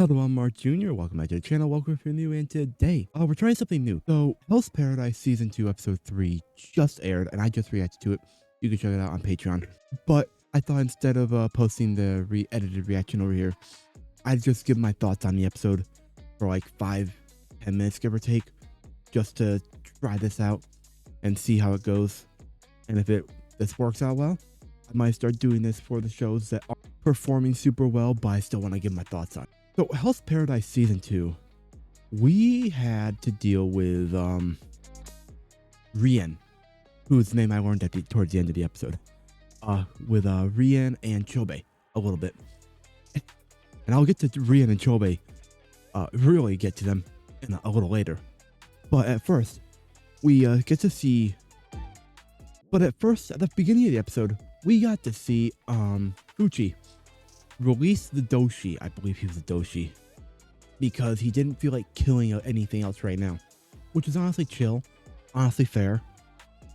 Hello, I'm Mark Jr. Welcome back to the channel. Welcome if you're new, and today, we're trying something new. So, Hell's Paradise Season 2, Episode 3 just aired, and I just reacted to it. You can check it out on Patreon. But I thought instead of posting the re-edited reaction over here, I'd just give my thoughts on the episode for like 5-10 minutes, give or take, just to try this out and see how it goes. And if this works out well, I might start doing this for the shows that are performing super well, but I still want to give my thoughts on it. So, Hell's Paradise Season 2, we had to deal with Rian, whose name I learned towards the end of the episode, with Rian and Chobe a little bit. And I'll get to Rian and Chobe, really get to them in a little later. But at first, we get to see... But at first, at the beginning of the episode, we got to see Fuchi release the Doshi. I believe he was a Doshi, because he didn't feel like killing anything else right now, which is honestly chill, honestly fair,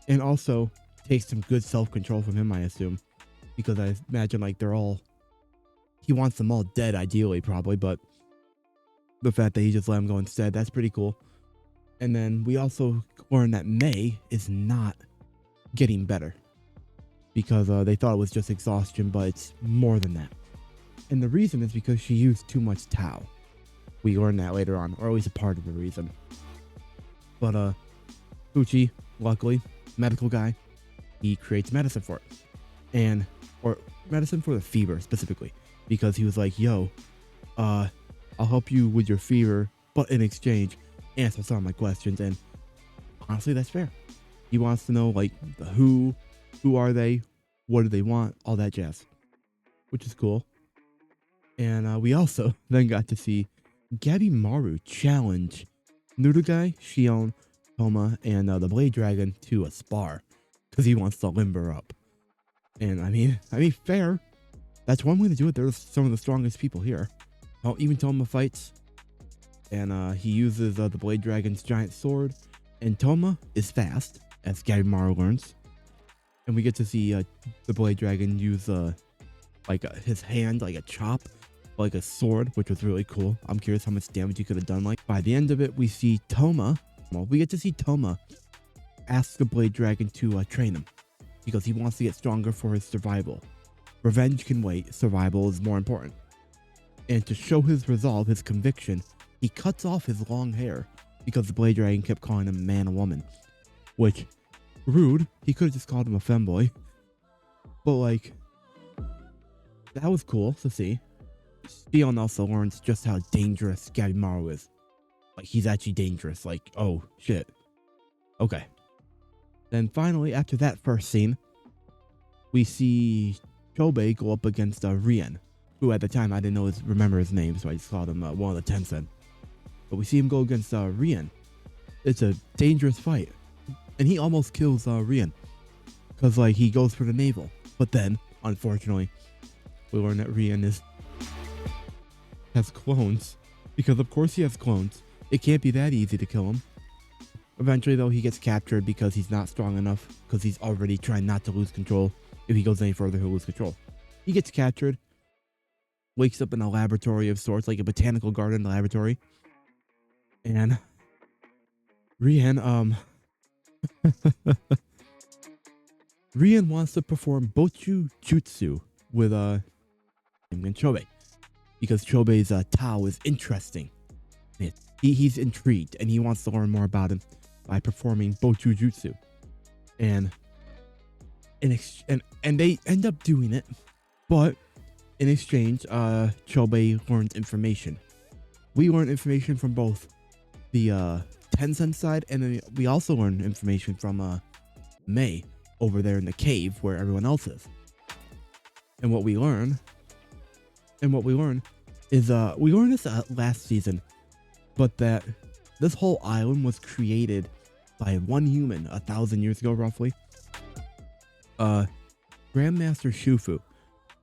and also takes some good self-control from him, I assume, because I imagine like he wants them all dead ideally, probably, but the fact that he just let them go instead, that's pretty cool. And then we also learned that May is not getting better, because they thought it was just exhaustion, but it's more than that. And the reason is because she used too much Tao. We learn that later on, or at least a part of the reason. But Fuchi, luckily, medical guy, he creates medicine for it. Or medicine for the fever specifically. Because he was like, yo, I'll help you with your fever, but in exchange, answer some of my questions. And honestly, that's fair. He wants to know, like, who are they, what do they want, all that jazz. Which is cool. And we also then got to see Gabby Maru challenge Nurugai, Shion, Toma, and the Blade Dragon to a spar, because he wants to limber up. And I mean, fair. That's one way to do it. There's some of the strongest people here. Oh, even Toma fights, and he uses the Blade Dragon's giant sword, and Toma is fast, as Gabby Maru learns. And we get to see the Blade Dragon use his hand like a chop, like a sword, which was really cool. I'm curious how much damage he could have done. Like, by the end of it, we see Toma. Well, we get to see Toma ask the Blade Dragon to train him, because he wants to get stronger for his survival. Revenge can wait. Survival is more important. And to show his resolve, his conviction, he cuts off his long hair, because the Blade Dragon kept calling him man or woman, which, rude. He could have just called him a femboy. But like, that was cool to see. Shion also learns just how dangerous Gabby Maru is. Like, he's actually dangerous. Like, oh, shit. Okay. Then finally, after that first scene, we see Chobe go up against Rian, who at the time I didn't remember his name, so I just called him one of the Tencent. But we see him go against Rian. It's a dangerous fight. And he almost kills Rian, because like, he goes for the navel. But then, unfortunately, we learn that Rian has clones, because of course he has clones. It can't be that easy to kill him. Eventually though, he gets captured because he's not strong enough, because he's already trying not to lose control. If he goes any further, he'll lose control. He gets captured, wakes up in a laboratory of sorts, like a botanical garden laboratory, and Rian Rian wants to perform Bochu Jutsu with Chobe, because Chobe's Tao is interesting. He's intrigued, and he wants to learn more about him by performing Bochu Jutsu. And they end up doing it, but in exchange, Chobe learns information. We learn information from both the Tencent side, and then we also learn information from May over there in the cave where everyone else is. And what we learn is we learned this last season, but that this whole island was created by one human 1,000 years ago, roughly. Grandmaster Shufu.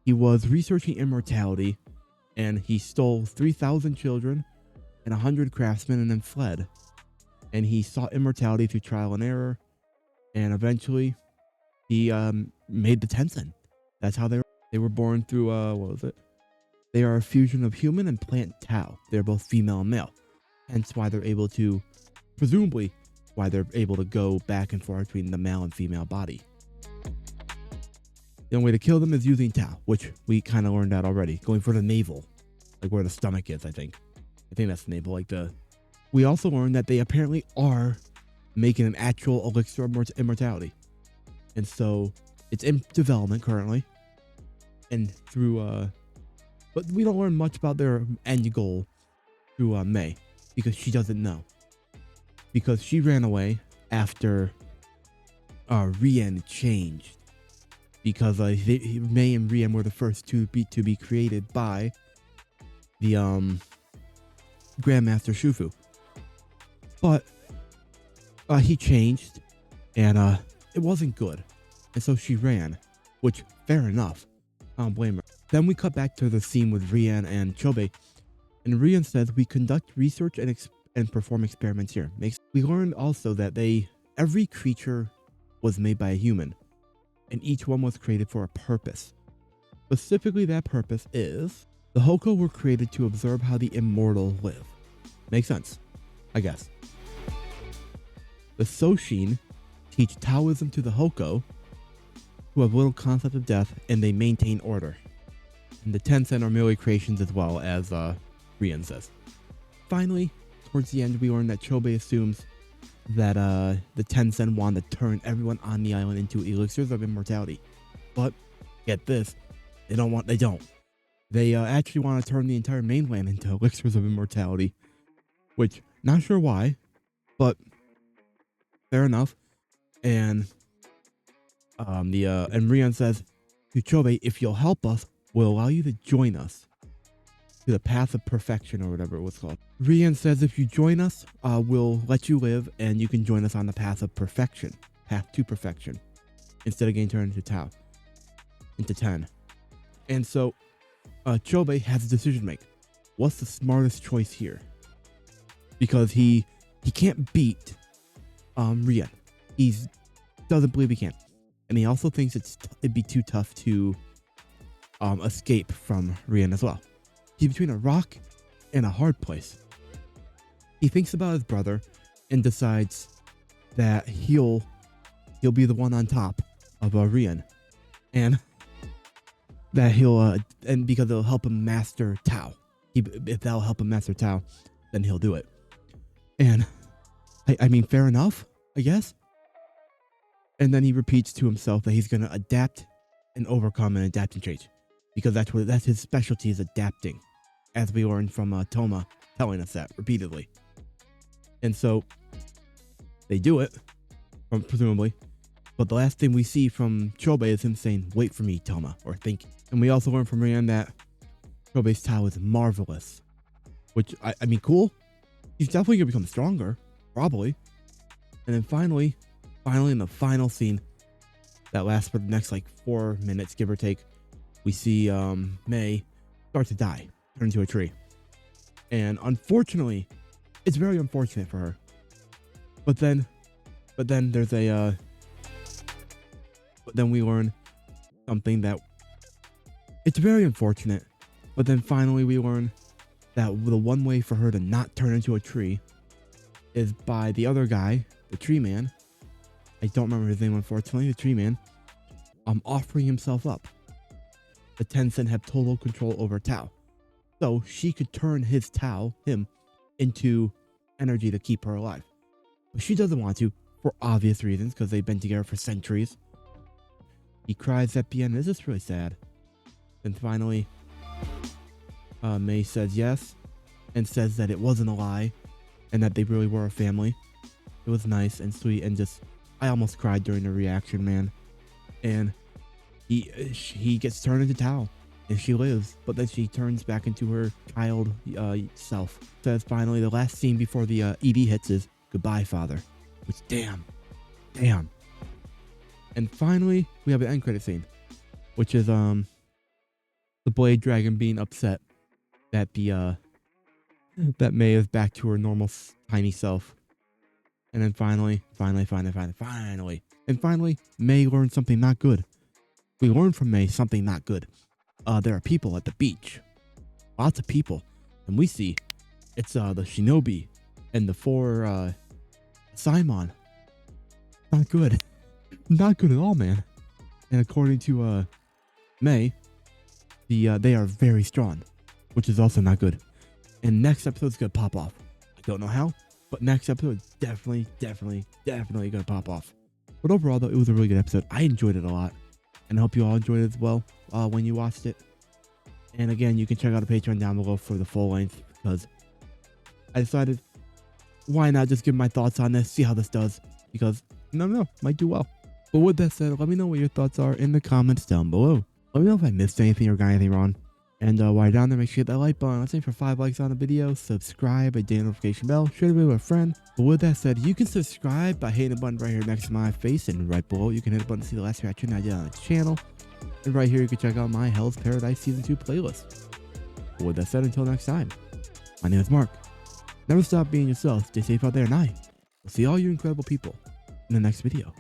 He was researching immortality, and he stole 3,000 children and 100 craftsmen and then fled. And he sought immortality through trial and error, and eventually he made the Tencent. That's how they were born through what was it? They are a fusion of human and plant Tau. They're both female and male. Hence why they're able to, presumably, why they're able to go back and forth between the male and female body. The only way to kill them is using Tau, which we kind of learned that already. Going for the navel, like where the stomach is, I think. I think that's the navel. We also learned that they apparently are making an actual elixir of immortality. And so it's in development currently. And through, but we don't learn much about their end goal through May, because she doesn't know. Because she ran away after Rien changed. Because May and Rien were the first to be created by the Grandmaster Shufu. But he changed, and it wasn't good. And so she ran, which, fair enough. I don't blame her. Then we cut back to the scene with Rien and Chobe. And Rien says, we conduct research and perform experiments here. We learned also that every creature was made by a human, and each one was created for a purpose. Specifically, that purpose is the Hoko were created to observe how the immortal live. Makes sense, I guess. The Soshin teach Taoism to the Hoko, who have little concept of death, and they maintain order. And the Tensen are merely creations as well, as Rien says. Finally, towards the end, we learn that Chobe assumes that the Tensen want to turn everyone on the island into elixirs of immortality. But get this, they don't. They actually want to turn the entire mainland into elixirs of immortality, which not sure why, but fair enough. And and Rien says to Chobe, if you'll help us, we'll allow you to join us to the path of perfection, or whatever it was called. Rien says, if you join us, we'll let you live, and you can join us on the path of perfection, path to perfection, instead of getting turned into 10. And so Chobe has a decision to make. What's the smartest choice here? Because he can't beat Rien. He doesn't believe he can. And he also thinks it'd be too tough to escape from Rien as well. He's between a rock and a hard place. He thinks about his brother and decides that he'll be the one on top of Rien, and that and because it'll help him master Tao. If that'll help him master Tao, then he'll do it. And I mean, fair enough, I guess. And then he repeats to himself that he's gonna adapt and overcome and adapt and change, because that's his specialty, is adapting, as we learned from Toma telling us that repeatedly. And so they do it, presumably. But the last thing we see from Chobe is him saying, wait for me, Toma, or think. And we also learn from Rien that Chobe's Tao is marvelous, which, I mean, cool. He's definitely gonna become stronger, probably. And then finally, in the final scene that lasts for the next 4 minutes, give or take, we see May start to die, turn into a tree. And unfortunately, it's very unfortunate for her. But then there's but then we learn something that it's very unfortunate. But then finally we learn that the one way for her to not turn into a tree is by the other guy, the tree man. I don't remember his name, unfortunately, the tree man, offering himself up. The Tensen have total control over Tao, so she could turn his Tao, him, into energy to keep her alive. But she doesn't want to, for obvious reasons, because they've been together for centuries. He cries at the end. This is really sad. And finally, May says yes, and says that it wasn't a lie, and that they really were a family. It was nice and sweet, and I almost cried during the reaction, man. And he gets turned into Tao, and she lives, but then she turns back into her child self. Says finally, the last scene before the ED hits is goodbye, father. Which, damn. And finally, we have an end credit scene, which is the Blade Dragon being upset that that May is back to her normal tiny self. And then finally, May learned something not good. We learned from May something not good. There are people at the beach lots of people. And we see it's the Shinobi and the 4 Simon. Not good. Not good at all, man. And according to May, they are very strong, which is also not good. And next episode's gonna pop off. I don't know how, but next episode is definitely gonna pop off. But overall, though, it was a really good episode. I enjoyed it a lot, and I hope you all enjoyed it as well when you watched it. And again, you can check out the Patreon down below for the full length, because I decided, why not just give my thoughts on this, see how this does, because you never know, might do well. But with that said, let me know what your thoughts are in the comments down below. Let me know if I missed anything or got anything wrong. And while you're down there, make sure you hit that like button. Let's aim for 5 likes on the video. Subscribe and ding the notification bell. Share the video with a friend. But with that said, you can subscribe by hitting the button right here next to my face. And right below, you can hit the button to see the last reaction I did on the channel. And right here, you can check out my Hell's Paradise Season 2 playlist. But with that said, until next time, my name is Mark. Never stop being yourself. Stay safe out there, and I will see all you incredible people in the next video.